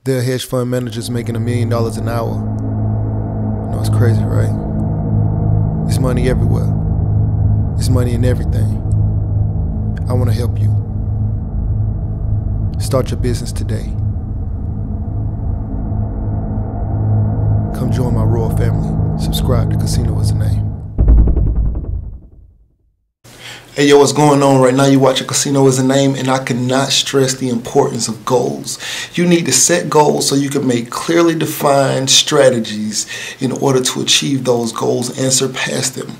There are hedge fund managers making $1 million an hour. You know, it's crazy, right? There's money everywhere. There's money in everything. I want to help you. Start your business today. Come join my royal family. Subscribe to Casino Is the Name. Hey yo, what's going on right now? You watching Casino Is the Name, and I cannot stress the importance of goals. You need to set goals so you can make clearly defined strategies in order to achieve those goals and surpass them,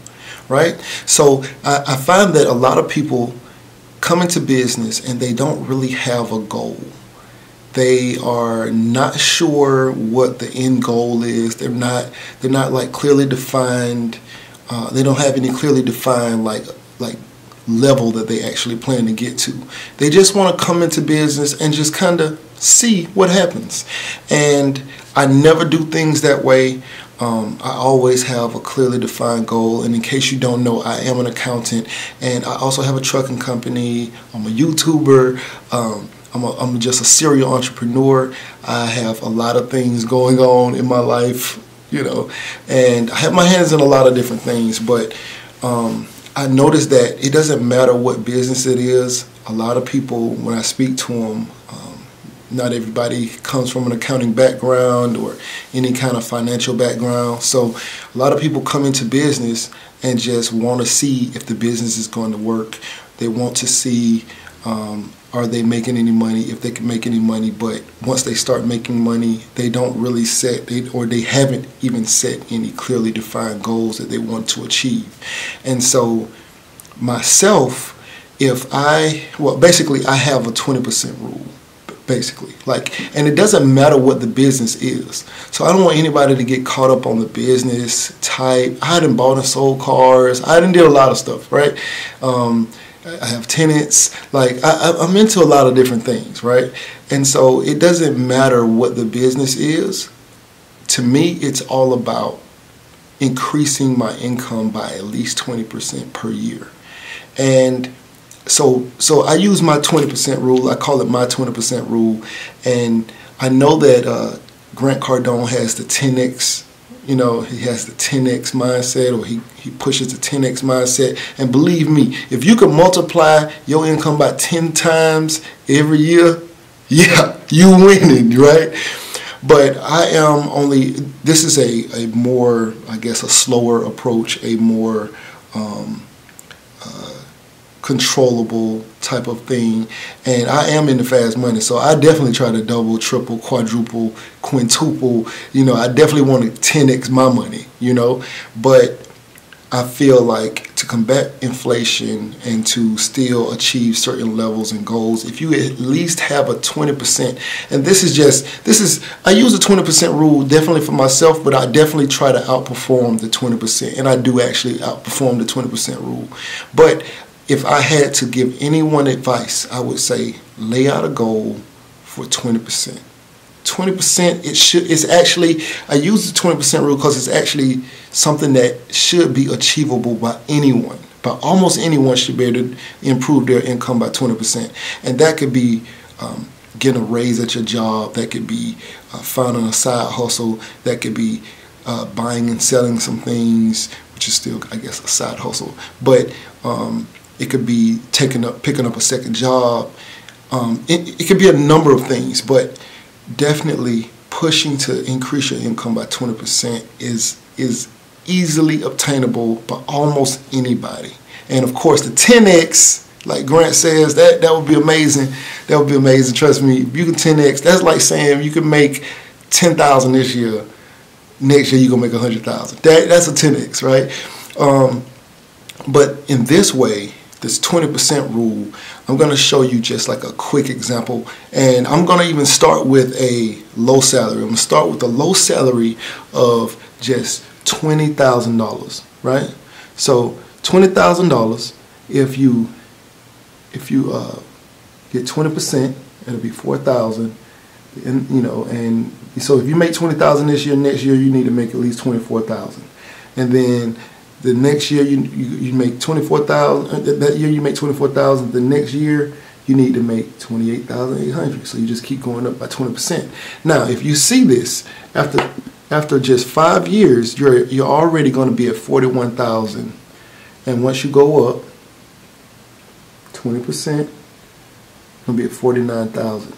right? So I find that a lot of people come into business and they don't really have a goal. They are not sure what the end goal is. They're not like clearly defined. They don't have any clearly defined like level that they actually plan to get to. They just want to come into business and just kind of see what happens. And I never do things that way. I always have a clearly defined goal. And in case you don't know, I am an accountant, and I also have a trucking company. I'm a YouTuber. I'm just a serial entrepreneur. I have a lot of things going on in my life, you know, and I have my hands in a lot of different things. But I noticed that it doesn't matter what business it is. A lot of people, when I speak to them, not everybody comes from an accounting background or any kind of financial background. So a lot of people come into business and just want to see if the business is going to work. They want to see, are they making any money, if they can make any money. But once they start making money, they don't really they haven't even set any clearly defined goals that they want to achieve. And so myself, basically I have a 20% rule. Basically, and it doesn't matter what the business is. So I don't want anybody to get caught up on the business type. I done bought and sold cars. I done did a lot of stuff, right? I have tenants. I'm into a lot of different things, right? And so it doesn't matter what the business is. To me, it's all about increasing my income by at least 20% per year. And so I use my 20% rule. I call it my 20% rule. And I know that Grant Cardone has the 10x, you know, he has the 10x mindset, or he pushes the 10x mindset. And believe me, if you can multiply your income by 10 times every year, yeah, you winning, right? But this is a more, I guess, a slower approach, a more controllable type of thing. And I am into fast money, so I definitely try to double, triple, quadruple, quintuple. You know, I definitely want to 10x my money, you know. But I feel like to combat inflation and to still achieve certain levels and goals, if you at least have a 20%, and I use the 20% rule definitely for myself, but I definitely try to outperform the 20%, and I do actually outperform the 20% rule. But if I had to give anyone advice, I would say lay out a goal for 20%. 20%, it's actually, I use the 20% rule because it's actually something that should be achievable by anyone. By almost anyone should be able to improve their income by 20%. And that could be getting a raise at your job. That could be finding a side hustle. That could be buying and selling some things, which is still, I guess, a side hustle. But it could be picking up a second job. It could be a number of things, but definitely pushing to increase your income by 20% is easily obtainable by almost anybody. And of course, the 10x, like Grant says, that would be amazing. That would be amazing. Trust me, if you can 10x, that's like saying you can make $10,000 this year. Next year you're gonna make $100,000. That's a 10x, right? But in this way, this 20% rule, I'm going to show you just like a quick example. And I'm going to even start with a low salary. I'm going to start with a low salary of just $20,000, right? So $20,000, if you get 20%, it'll be $4,000. And you know, and so if you make $20,000 this year, next year you need to make at least $24,000. And then the next year you make $24,000. That year you make $24,000. The next year you need to make 28,800. So you just keep going up by 20%. Now, if you see this, after just 5 years, you're already going to be at 41,000. And once you go up 20%, gonna be at 49,000.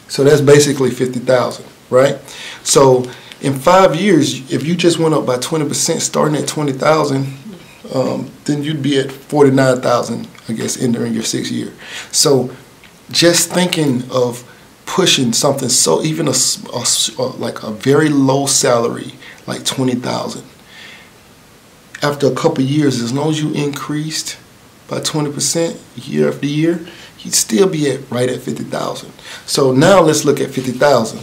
So that's basically 50,000, right? So in 5 years, if you just went up by 20%, starting at 20,000, then you'd be at 49,000, I guess, entering your 6th year. So just thinking of pushing something, so even like a very low salary, like 20,000. After a couple of years, as long as you increased by 20% year after year, you'd still be right at 50,000. So now let's look at 50,000.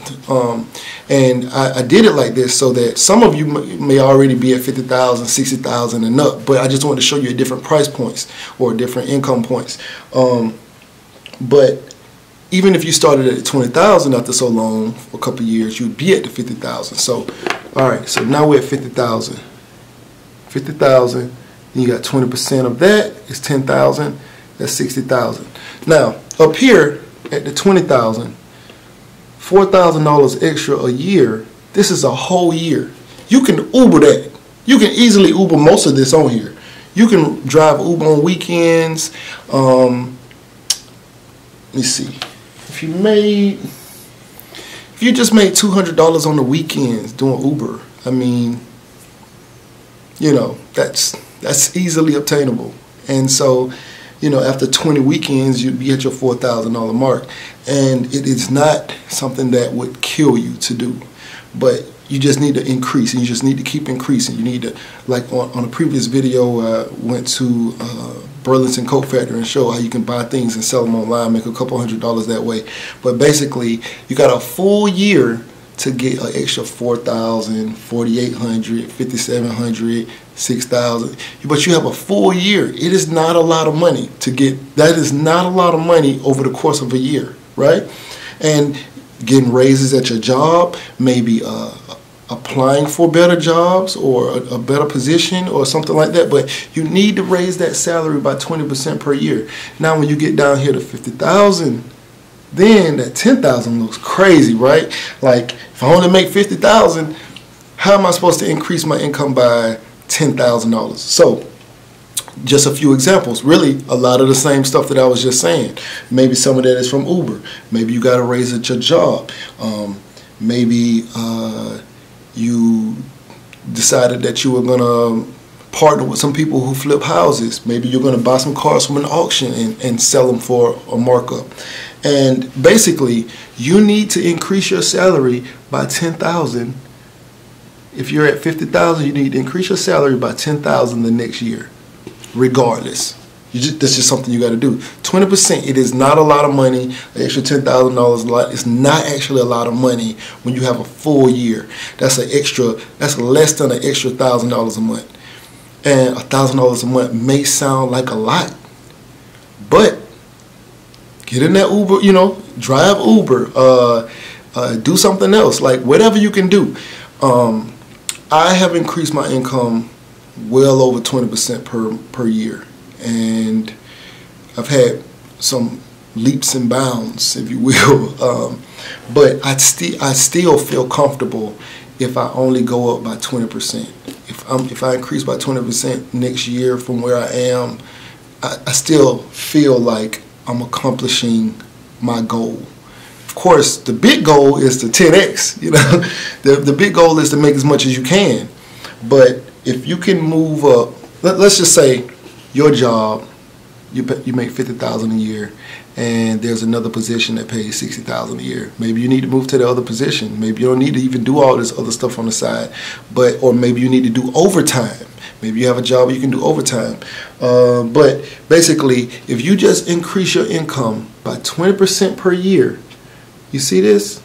And I did it like this so that some of you may already be at 50,000, 60,000 and up, but I just wanted to show you different price points or different income points. But even if you started at 20,000 after so long, for a couple of years, you'd be at the 50,000. So, all right, so now we're at 50,000. 50,000, then you got 20% of that is 10,000, that's 60,000. Now, up here at the 20,000, $4,000 extra a year, this is a whole year. You can Uber that. You can easily Uber most of this on here. You can drive Uber on weekends. Let me see. If you just made $200 on the weekends doing Uber, I mean, you know, that's easily obtainable. And so, you know, after 20 weekends, you'd be at your $4,000 mark. And it is not something that would kill you to do. But you just need to increase, and you just need to keep increasing. You need to, like on a previous video, I went to Burlington Coat Factory and show how you can buy things and sell them online, make a couple $100 that way. But basically, you got a full year to get an extra 4,000, 4,800, 5,700, 6,000. But you have a full year. It is not a lot of money to get. That is not a lot of money over the course of a year, right? And getting raises at your job, maybe applying for better jobs or a better position or something like that. But you need to raise that salary by 20% per year. Now, when you get down here to 50,000, then that 10,000 looks crazy, right? Like, if I only make 50,000, how am I supposed to increase my income by $10,000? So, just a few examples. Really, a lot of the same stuff that I was just saying. Maybe some of that is from Uber. Maybe you got a raise at your job. Maybe you decided that you were going to partner with some people who flip houses. Maybe you're going to buy some cars from an auction and sell them for a markup. And basically, you need to increase your salary by 10,000. If you're at 50,000, you need to increase your salary by 10,000 the next year, regardless. That's just something you got to do. 20%. It is not a lot of money. An extra $10,000 it's not actually a lot of money when you have a full year. That's less than an extra $1,000 a month. And $1,000 a month may sound like a lot, but get in that Uber, you know, drive Uber, do something else, like whatever you can do. I have increased my income well over 20% per year, and I've had some leaps and bounds, if you will. But I still feel comfortable if I only go up by 20%. If I increase by 20% next year from where I am, I still feel like I'm accomplishing my goal. Of course, the big goal is to 10x. You know, the big goal is to make as much as you can. But if you can move up, let's just say your job, you make $50,000 a year, and there's another position that pays $60,000 a year. Maybe you need to move to the other position. Maybe you don't need to even do all this other stuff on the side, or maybe you need to do overtime. Maybe you have a job where you can do overtime. But basically, if you just increase your income by 20% per year, you see this?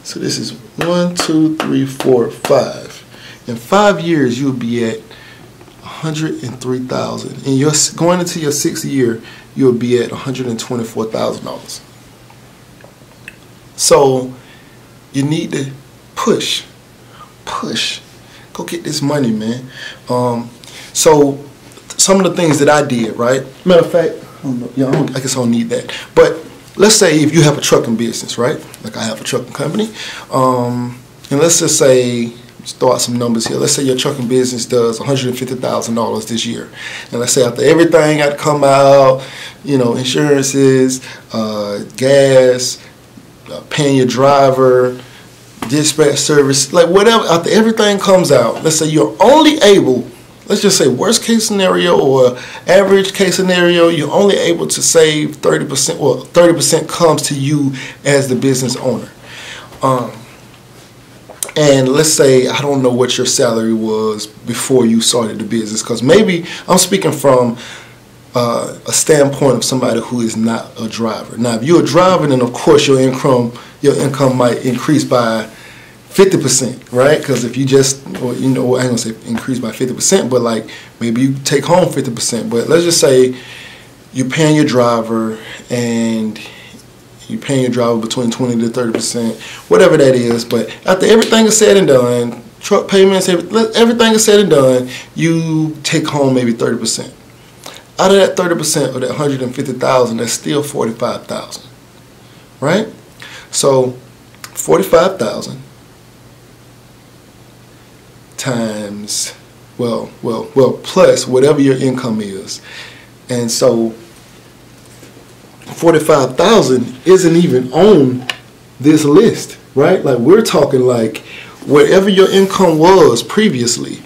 So this is 1, 2, 3, 4, 5. In 5 years, you'll be at 103,000. And you're going into your 6th year, you'll be at $124,000. So you need to push. Go get this money, man. So some of the things that I did, right? Matter of fact, don't know. Yeah, I guess I don't need that. But let's say if you have a trucking business, right? Like I have a trucking company. And let's just say, let's throw out some numbers here. Let's say your trucking business does $150,000 this year. And let's say after everything had to come out, you know, insurances, gas, paying your driver, dispatch service, like whatever, after everything comes out, let's say you're only able, let's just say worst case scenario or average case scenario, you're only able to save 30%, or 30% comes to you as the business owner. And let's say, I don't know what your salary was before you started the business, because maybe I'm speaking from a standpoint of somebody who is not a driver. Now, if you're a driver, then of course your income might increase by 50%, right? Because if you just, or, you know, I ain't gonna say increase by 50%, but like maybe you take home 50%. But let's just say you're paying your driver, and you're paying your driver between 20 to 30%, whatever that is. But after everything is said and done, truck payments, everything is said and done, you take home maybe 30%. Out of that 30% of that 150,000, that's still 45,000, right? So 45,000 times, well, plus whatever your income is. And so 45,000 isn't even on this list, right? Like we're talking like whatever your income was previously,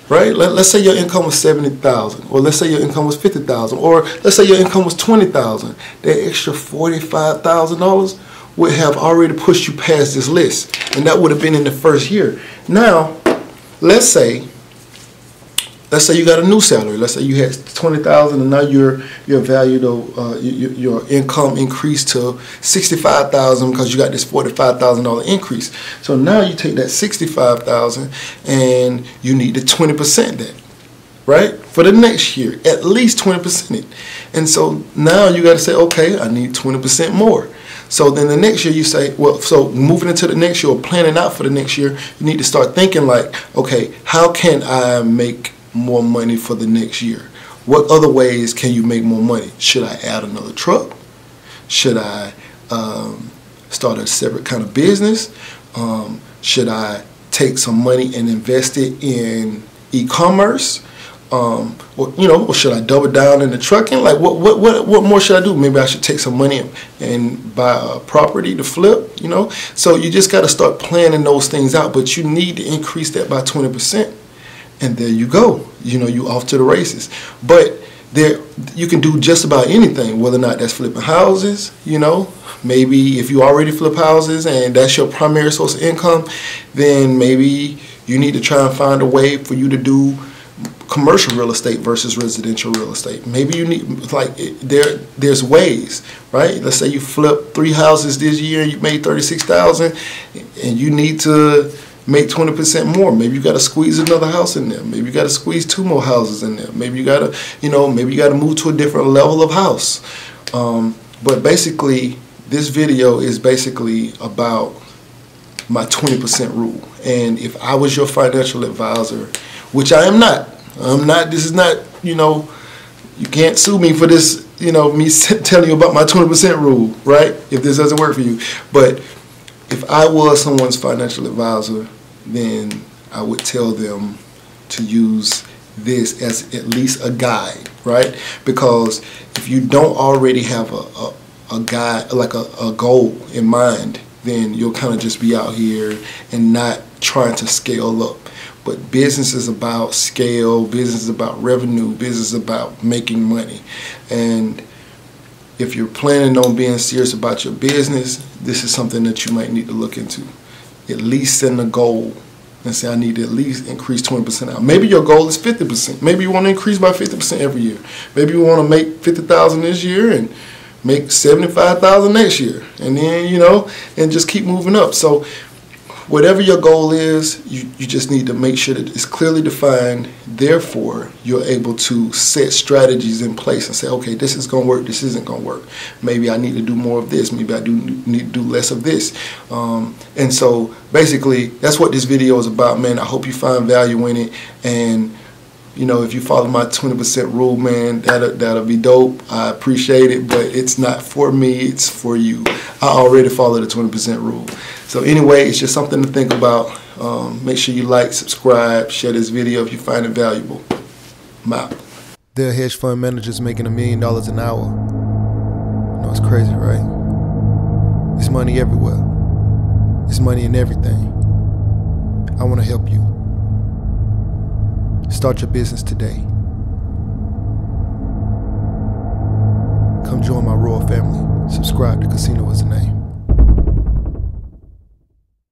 right? Let's say your income was 70,000, or let's say your income was 50,000, or let's say your income was 20,000. That extra $45,000 would have already pushed you past this list, and that would have been in the first year. Now, let's say you got a new salary. Let's say you had 20,000, and now your value, your income increased to 65,000 because you got this $45,000 increase. So now you take that 65,000 and you need the 20% that, right? For the next year, at least 20%. And so now you got to say, okay, I need 20% more. So then the next year you say, well, so moving into the next year or planning out for the next year, you need to start thinking like, okay, how can I make more money for the next year? What other ways can you make more money? Should I add another truck? Should I start a separate kind of business? Should I take some money and invest it in e-commerce? Or, you know, or should I double down in the trucking? Like what more should I do? Maybe I should take some money and buy a property to flip, you know? So you just got to start planning those things out, but you need to increase that by 20%. And there you go, you know, you off to the races. But there, you can do just about anything, whether or not that's flipping houses, you know. Maybe if you already flip houses and that's your primary source of income, then maybe you need to try and find a way for you to do commercial real estate versus residential real estate. Maybe you need, like, there's ways, right? Let's say you flip 3 houses this year and you made 36,000, and you need to make 20% more. Maybe you got to squeeze another house in there. Maybe you got to squeeze 2 more houses in there. Maybe you got to, you know, maybe you got to move to a different level of house. But basically, this video is basically about my 20% rule. And if I was your financial advisor, which I am not, this is not, you know, you can't sue me for this, you know, me telling you about my 20% rule, right? If this doesn't work for you. But if I was someone's financial advisor, then I would tell them to use this as at least a guide, right? Because if you don't already have a guide, like a goal in mind, then you'll kind of just be out here and not trying to scale up. But business is about scale, business is about revenue, business is about making money. And if you're planning on being serious about your business, this is something that you might need to look into. At least set a goal and say, I need to at least increase 20% out. Maybe your goal is 50%. Maybe you want to increase by 50% every year. Maybe you want to make 50,000 this year and make 75,000 next year. And then, you know, and just keep moving up. So whatever your goal is, you just need to make sure that it's clearly defined. Therefore, you're able to set strategies in place and say, okay, this is going to work, this isn't going to work. Maybe I need to do more of this. Maybe I do need to do less of this. And so basically, that's what this video is about, man. I hope you find value in it. And You know, if you follow my 20% rule, man, that'll be dope. I appreciate it, but it's not for me, it's for you. I already follow the 20% rule. So anyway, it's just something to think about. Make sure you like, subscribe, share this video if you find it valuable. I'm out. There are hedge fund managers making $1 million an hour. You know, it's crazy, right? There's money everywhere. There's money in everything. I want to help you. Start your business today. Come join my royal family. Subscribe to Casino is the name.